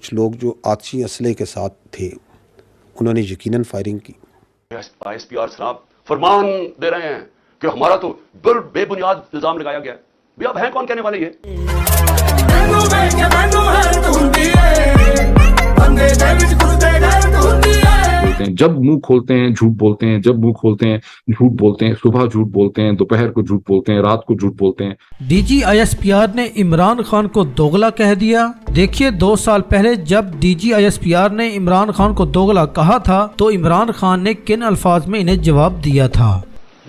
کچھ لوگ جو آتشی اسلحے کے ساتھ تھے انہوں نے یقیناً فائرنگ کی۔ ISPR صاحب فرمان دے رہے ہیں کہ ہمارا تو بے بنیاد الزام لگایا گیا ہے۔ بھی اب ہیں کون کہنے والے یہ؟ جب منہ کھولتے ہیں جھوٹ بولتے ہیں، جب منہ کھولتے ہیں جھوٹ بولتے ہیں، صبح جھوٹ بولتے ہیں، دوپہر کو جھوٹ بولتے ہیں، رات کو جھوٹ بولتے ہیں۔ DGISPR نے عمران خان کو دوغلا کہہ دیا۔ دیکھیے 2 سال پہلے جب DGISPR نے عمران خان کو دوغلا کہا تھا تو عمران خان نے کن الفاظ میں انہیں جواب دیا تھا؟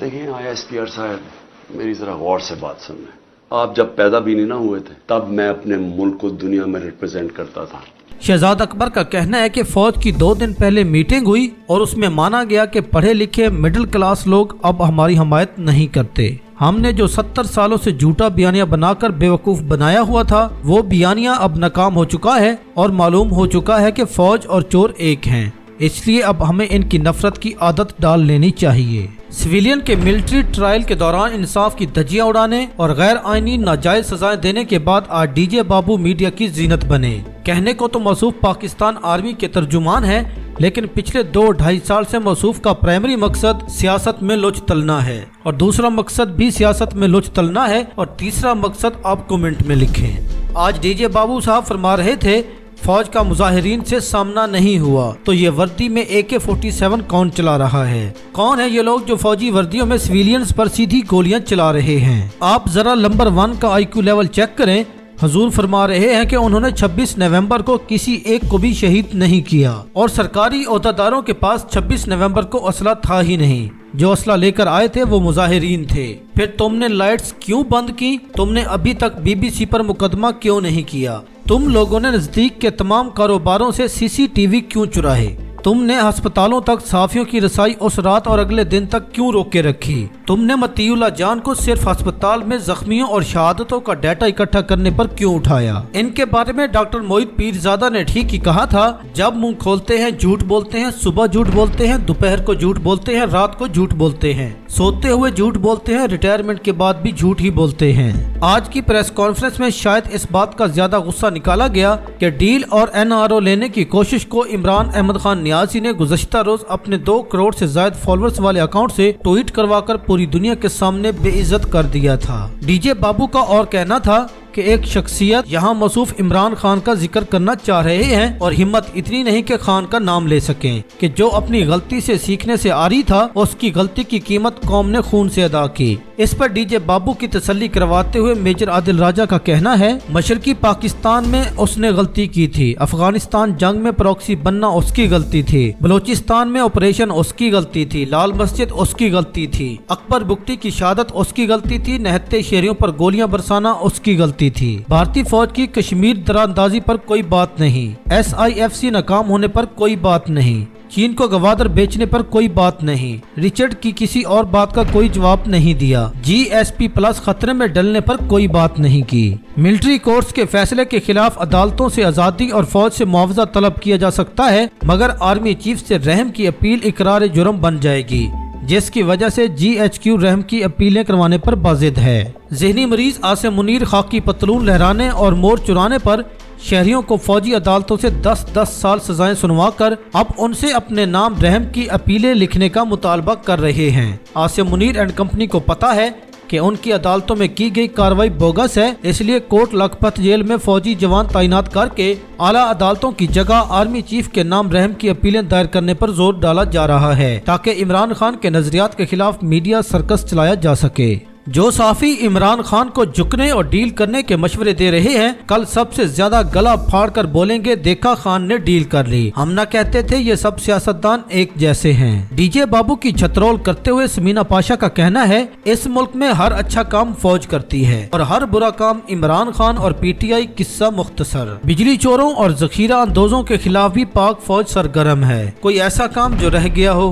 دیکھیں ISPR صاحب، میری ذرا غور سے بات سن لیں۔ آپ جب پیدا بھی نہیں نہ ہوئے تھے تب میں اپنے ملک کو دنیا میں ریپرزینٹ کرتا تھا۔ شہزاد اکبر کا کہنا ہے کہ فوج کی 2 دن پہلے میٹنگ ہوئی اور اس میں مانا گیا کہ پڑھے لکھے مڈل کلاس لوگ اب ہماری حمایت نہیں کرتے۔ ہم نے جو 70 سالوں سے جھوٹا بیانیہ بنا کر بیوقوف بنایا ہوا تھا وہ بیانیہ اب ناکام ہو چکا ہے اور معلوم ہو چکا ہے کہ فوج اور چور ایک ہیں، اس لیے اب ہمیں ان کی نفرت کی عادت ڈال لینی چاہیے۔ سویلین کے ملٹری ٹرائل کے دوران انصاف کی دھجیاں اڑانے اور غیر آئینی ناجائز سزائیں دینے کے بعد آج ڈی جے بابو میڈیا کی زینت بنے۔ کہنے کو تو موصوف پاکستان آرمی کے ترجمان ہے، لیکن پچھلے 2-2.5 سال سے موصوف کا پرائمری مقصد سیاست میں لوچ تلنا ہے، اور دوسرا مقصد بھی سیاست میں لوچ تلنا ہے، اور تیسرا مقصد آپ کومنٹ میں لکھیں۔ آج ڈی جے بابو صاحب فرما رہے تھے فوج کا مظاہرین سے سامنا نہیں ہوا تو یہ وردی میں AK-47 کون چلا رہا ہے؟ کون ہے یہ لوگ جو فوجی وردیوں میں سویلینز پر سیدھی گولیاں چلا رہے ہیں؟ آپ ذرا نمبر 1 کا IQ لیول چیک کریں۔ حضور فرما رہے ہیں کہ انہوں نے 26 نومبر کو کسی ایک کو بھی شہید نہیں کیا، اور سرکاری عہدیداروں کے پاس 26 نومبر کو اسلحہ تھا ہی نہیں۔ جو اسلحہ لے کر آئے تھے وہ مظاہرین تھے۔ پھر تم نے لائٹس کیوں بند کی؟ تم نے ابھی تک BBC پر مقدمہ کیوں نہیں کیا؟ تم لوگوں نے نزدیک کے تمام کاروباروں سے CCTV کیوں چرائے؟ تم نے ہسپتالوں تک صحافیوں کی رسائی اس رات اور اگلے دن تک کیوں روک کے رکھی؟ تم نے مطیع اللہ جان کو صرف ہسپتال میں زخمیوں اور شہادتوں کا ڈیٹا اکٹھا کرنے پر کیوں اٹھایا؟ ان کے بارے میں ڈاکٹر موعید پیرزادہ نے ٹھیک ہی کہا تھا، جب منہ کھولتے ہیں جھوٹ بولتے ہیں، صبح جھوٹ بولتے ہیں، دوپہر کو جھوٹ بولتے ہیں، رات کو جھوٹ بولتے ہیں، سوتے ہوئے جھوٹ بولتے ہیں، ریٹائرمنٹ کے بعد بھی جھوٹ ہی بولتے ہیں۔ آج کی پریس کانفرنس میں شاید اس بات کا زیادہ غصہ نکالا گیا کہ ڈیل اور NRO لینے کی کوشش کو عمران احمد خان نیازی نے گزشتہ روز اپنے 2 کروڑ سے زائد فالوورز والے اکاؤنٹ سے ٹویٹ کروا کر پوری دنیا کے سامنے بے عزت کر دیا تھا۔ ڈی جے بابو کا اور کہنا تھا کہ ایک شخصیت یہاں موصوف عمران خان کا ذکر کرنا چاہ رہے ہیں اور ہمت اتنی نہیں کہ خان کا نام لے سکیں، کہ جو اپنی غلطی سے سیکھنے سے آری تھا اس کی غلطی کی قیمت قوم نے خون سے ادا کی۔ اس پر ڈی جے بابو کی تسلی کرواتے ہوئے میجر عادل راجہ کا کہنا ہے، مشرقی پاکستان میں اس نے غلطی کی تھی، افغانستان جنگ میں پروکسی بننا اس کی غلطی تھی، بلوچستان میں آپریشن اس کی غلطی تھی، لال مسجد اس کی غلطی تھی، اکبر بگٹی کی شہادت اس کی غلطی تھی، نہتے شہریوں پر گولیاں برسانا اس کی غلطی تھی، بھارتی فوج کی کشمیر دراندازی پر کوئی بات نہیں، SIFC ناکام ہونے پر کوئی بات نہیں، چین کو گوادر بیچنے پر کوئی بات نہیں، رچرڈ کی کسی اور بات کا کوئی جواب نہیں دیا، GSP+ خطرے میں ڈلنے پر کوئی بات نہیں کی، ملٹری کورٹس کے فیصلے کے خلاف عدالتوں سے آزادی اور فوج سے معاوضہ طلب کیا جا سکتا ہے، مگر آرمی چیف سے رحم کی اپیل اقرار جرم بن جائے گی، جس کی وجہ سے GHQ رحم کی اپیلیں کروانے پر بازد ہے۔ ذہنی مریض عاصم منیر خاکی پتلون لہرانے اور مور چرانے پر شہریوں کو فوجی عدالتوں سے 10 سال سزائیں سنوا کر اب ان سے اپنے نام رحم کی اپیلیں لکھنے کا مطالبہ کر رہے ہیں۔ عاصم منیر اینڈ کمپنی کو پتا ہے کہ ان کی عدالتوں میں کی گئی کارروائی بوگس ہے، اس لیے کوٹ لکھپت جیل میں فوجی جوان تعینات کر کے اعلیٰ عدالتوں کی جگہ آرمی چیف کے نام رحم کی اپیلیں دائر کرنے پر زور ڈالا جا رہا ہے، تاکہ عمران خان کے نظریات کے خلاف میڈیا سرکس چلایا جا سکے۔ جو صحافی عمران خان کو جھکنے اور ڈیل کرنے کے مشورے دے رہے ہیں، کل سب سے زیادہ گلا پھاڑ کر بولیں گے، دیکھا خان نے ڈیل کر لی، ہم نہ کہتے تھے یہ سب سیاستدان ایک جیسے ہیں۔ ڈی جے بابو کی چھترول کرتے ہوئے سمینہ پاشا کا کہنا ہے، اس ملک میں ہر اچھا کام فوج کرتی ہے اور ہر برا کام عمران خان اور PTI۔ قصہ مختصر، بجلی چوروں اور ذخیرہ اندوزوں کے خلاف بھی پاک فوج سرگرم ہے، کوئی ایسا کام جو رہ گیا ہو؟